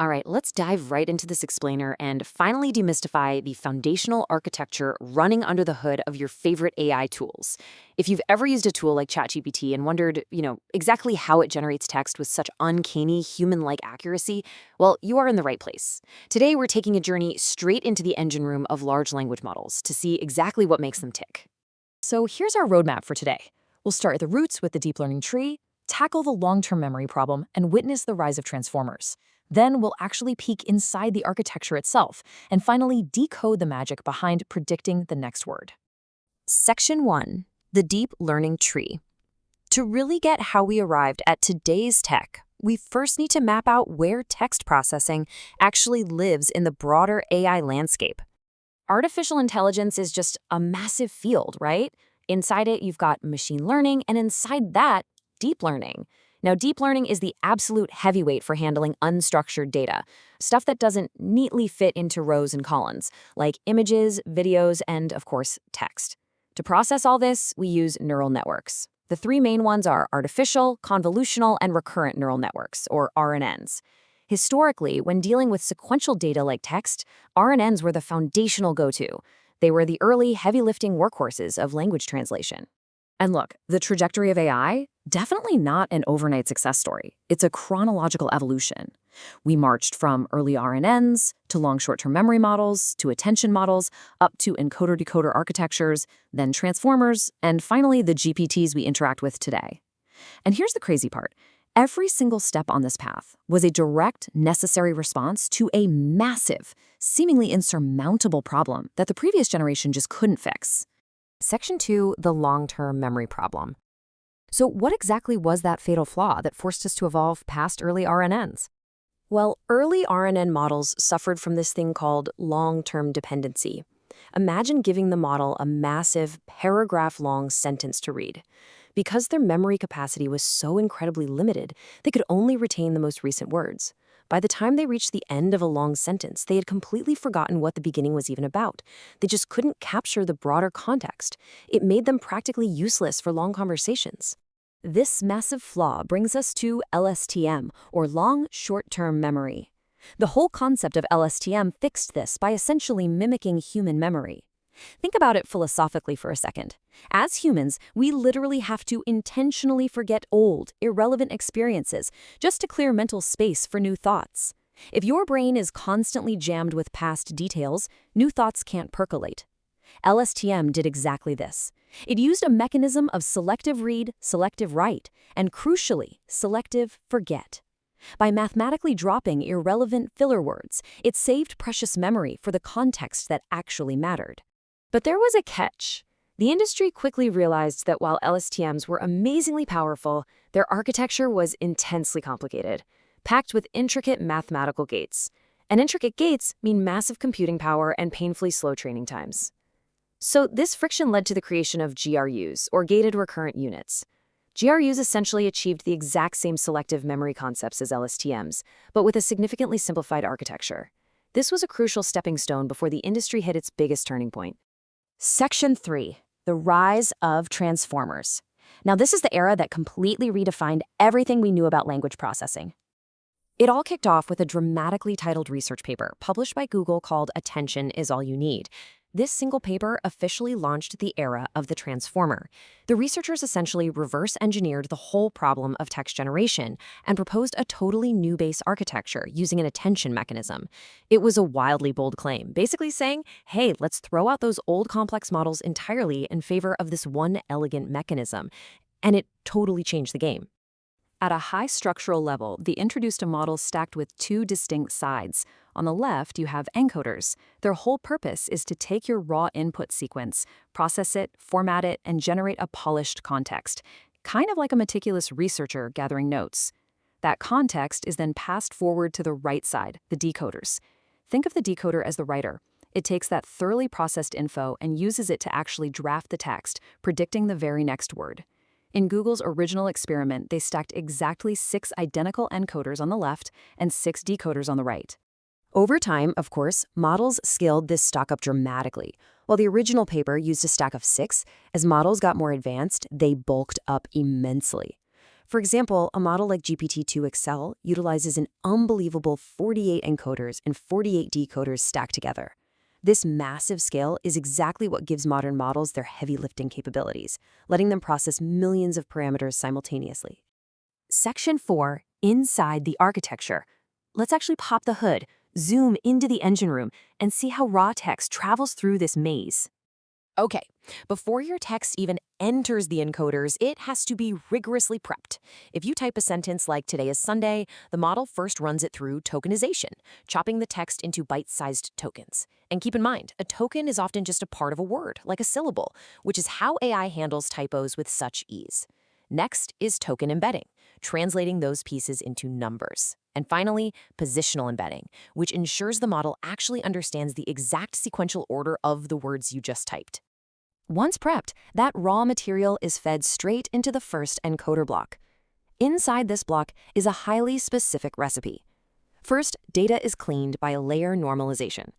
All right, let's dive right into this explainer and finally demystify the foundational architecture running under the hood of your favorite AI tools. If you've ever used a tool like ChatGPT and wondered, exactly how it generates text with such uncanny human-like accuracy, well, you are in the right place. Today, we're taking a journey straight into the engine room of large language models to see exactly what makes them tick. So here's our roadmap for today. We'll start at the roots with the deep learning tree, tackle the long-term memory problem, and witness the rise of transformers. Then we'll actually peek inside the architecture itself, and finally decode the magic behind predicting the next word. Section 1. The Deep Learning Tree. To really get how we arrived at today's tech, we first need to map out where text processing actually lives in the broader AI landscape. Artificial intelligence is just a massive field, right? Inside it, you've got machine learning, and inside that, deep learning. Now, deep learning is the absolute heavyweight for handling unstructured data, stuff that doesn't neatly fit into rows and columns, like images, videos, and, of course, text. To process all this, we use neural networks. The three main ones are artificial, convolutional, and recurrent neural networks, or RNNs. Historically, when dealing with sequential data like text, RNNs were the foundational go-to. They were the early, heavy-lifting workhorses of language translation. And look, the trajectory of AI, definitely not an overnight success story. It's a chronological evolution. We marched from early RNNs to long short-term memory models to attention models, up to encoder-decoder architectures, then transformers, and finally the GPTs we interact with today. And here's the crazy part. Every single step on this path was a direct, necessary response to a massive, seemingly insurmountable problem that the previous generation just couldn't fix. Section 2, the long-term memory problem. So what exactly was that fatal flaw that forced us to evolve past early RNNs? Well, early RNN models suffered from this thing called long-term dependency. Imagine giving the model a massive, paragraph-long sentence to read. Because their memory capacity was so incredibly limited, they could only retain the most recent words. By the time they reached the end of a long sentence, they had completely forgotten what the beginning was even about. They just couldn't capture the broader context. It made them practically useless for long conversations. This massive flaw brings us to LSTM, or long short-term memory. The whole concept of LSTM fixed this by essentially mimicking human memory. Think about it philosophically for a second. As humans, we literally have to intentionally forget old, irrelevant experiences just to clear mental space for new thoughts. If your brain is constantly jammed with past details, new thoughts can't percolate. LSTM did exactly this. It used a mechanism of selective read, selective write, and crucially, selective forget. By mathematically dropping irrelevant filler words, it saved precious memory for the context that actually mattered. But there was a catch. The industry quickly realized that while LSTMs were amazingly powerful, their architecture was intensely complicated, packed with intricate mathematical gates. And intricate gates mean massive computing power and painfully slow training times. So this friction led to the creation of GRUs, or gated recurrent units. GRUs essentially achieved the exact same selective memory concepts as LSTMs, but with a significantly simplified architecture. This was a crucial stepping stone before the industry hit its biggest turning point. Section 3, the rise of transformers. Now, this is the era that completely redefined everything we knew about language processing. It all kicked off with a dramatically titled research paper published by Google called "Attention is All You Need." This single paper officially launched the era of the transformer. The researchers essentially reverse-engineered the whole problem of text generation and proposed a totally new base architecture using an attention mechanism. It was a wildly bold claim, basically saying, hey, let's throw out those old complex models entirely in favor of this one elegant mechanism. And it totally changed the game. At a high structural level, they introduced a model stacked with two distinct sides. On the left, you have encoders. Their whole purpose is to take your raw input sequence, process it, format it, and generate a polished context, kind of like a meticulous researcher gathering notes. That context is then passed forward to the right side, the decoders. Think of the decoder as the writer. It takes that thoroughly processed info and uses it to actually draft the text, predicting the very next word. In Google's original experiment, they stacked exactly 6 identical encoders on the left and 6 decoders on the right. Over time, of course, models scaled this stock up dramatically. While the original paper used a stack of 6, as models got more advanced, they bulked up immensely. For example, a model like GPT-2 Excel utilizes an unbelievable 48 encoders and 48 decoders stacked together. This massive scale is exactly what gives modern models their heavy lifting capabilities, letting them process millions of parameters simultaneously. Section 4, Inside the Architecture. Let's actually pop the hood, zoom into the engine room, and see how raw text travels through this maze. Okay, before your text even enters the encoders, it has to be rigorously prepped. If you type a sentence like "today is Sunday," the model first runs it through tokenization, chopping the text into bite-sized tokens. And keep in mind, a token is often just a part of a word, like a syllable, which is how AI handles typos with such ease. Next is token embedding, translating those pieces into numbers. And finally, positional embedding, which ensures the model actually understands the exact sequential order of the words you just typed. Once prepped, that raw material is fed straight into the first encoder block. Inside this block is a highly specific recipe. First, data is cleaned by layer normalization.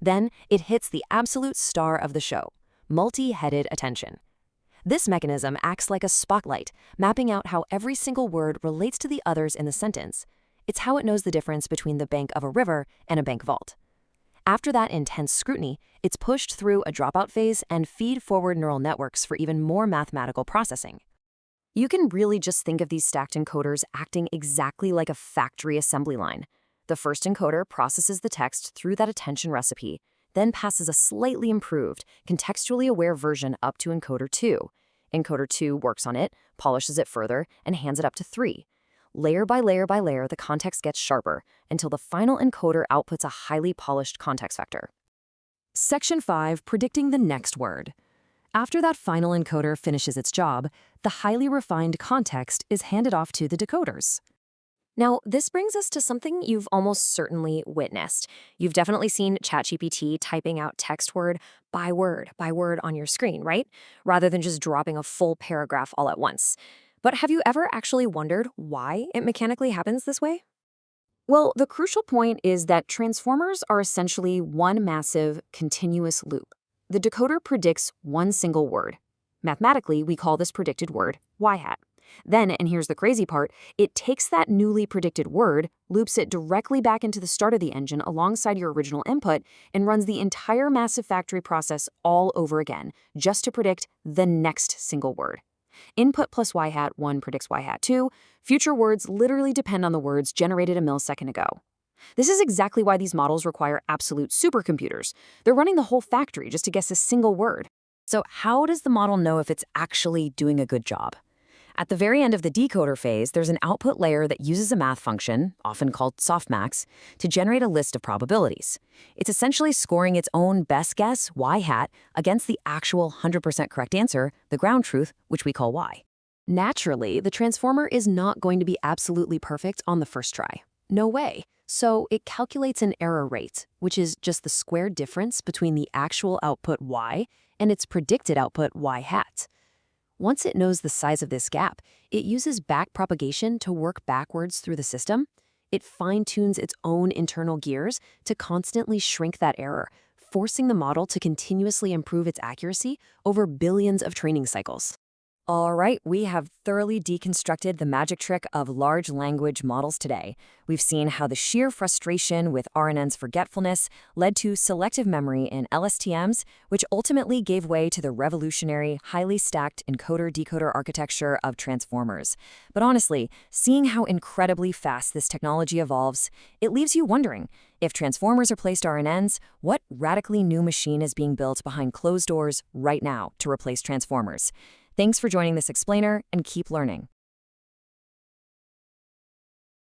Then, it hits the absolute star of the show, multi-headed attention. This mechanism acts like a spotlight, mapping out how every single word relates to the others in the sentence. It's how it knows the difference between the bank of a river and a bank vault. After that intense scrutiny, it's pushed through a dropout phase and feed-forward neural networks for even more mathematical processing. You can really just think of these stacked encoders acting exactly like a factory assembly line. The first encoder processes the text through that attention recipe, then passes a slightly improved, contextually aware version up to encoder 2. Encoder 2 works on it, polishes it further, and hands it up to 3. Layer by layer by layer, the context gets sharper until the final encoder outputs a highly polished context vector. Section 5, Predicting the next word. After that final encoder finishes its job, the highly refined context is handed off to the decoders. Now, this brings us to something you've almost certainly witnessed. You've definitely seen ChatGPT typing out text word by word on your screen, right? Rather than just dropping a full paragraph all at once. But have you ever actually wondered why it mechanically happens this way? Well, the crucial point is that transformers are essentially one massive, continuous loop. The decoder predicts one single word. Mathematically, we call this predicted word y-hat. Then, and here's the crazy part, it takes that newly predicted word, loops it directly back into the start of the engine alongside your original input, and runs the entire massive factory process all over again, just to predict the next single word. Input plus y-hat 1 predicts y-hat 2. Future words literally depend on the words generated a millisecond ago. This is exactly why these models require absolute supercomputers. They're running the whole factory just to guess a single word. So how does the model know if it's actually doing a good job? At the very end of the decoder phase, there's an output layer that uses a math function, often called Softmax, to generate a list of probabilities. It's essentially scoring its own best guess, y-hat, against the actual 100% correct answer, the ground truth, which we call y. Naturally, the transformer is not going to be absolutely perfect on the first try. No way. So it calculates an error rate, which is just the square difference between the actual output y and its predicted output y-hat. Once it knows the size of this gap, it uses backpropagation to work backwards through the system. It fine-tunes its own internal gears to constantly shrink that error, forcing the model to continuously improve its accuracy over billions of training cycles. All right, we have thoroughly deconstructed the magic trick of large language models today. We've seen how the sheer frustration with RNNs forgetfulness led to selective memory in LSTMs, which ultimately gave way to the revolutionary, highly stacked encoder-decoder architecture of transformers. But honestly, seeing how incredibly fast this technology evolves, it leaves you wondering, if transformers replaced RNNs, what radically new machine is being built behind closed doors right now to replace transformers? Thanks for joining this explainer, and keep learning.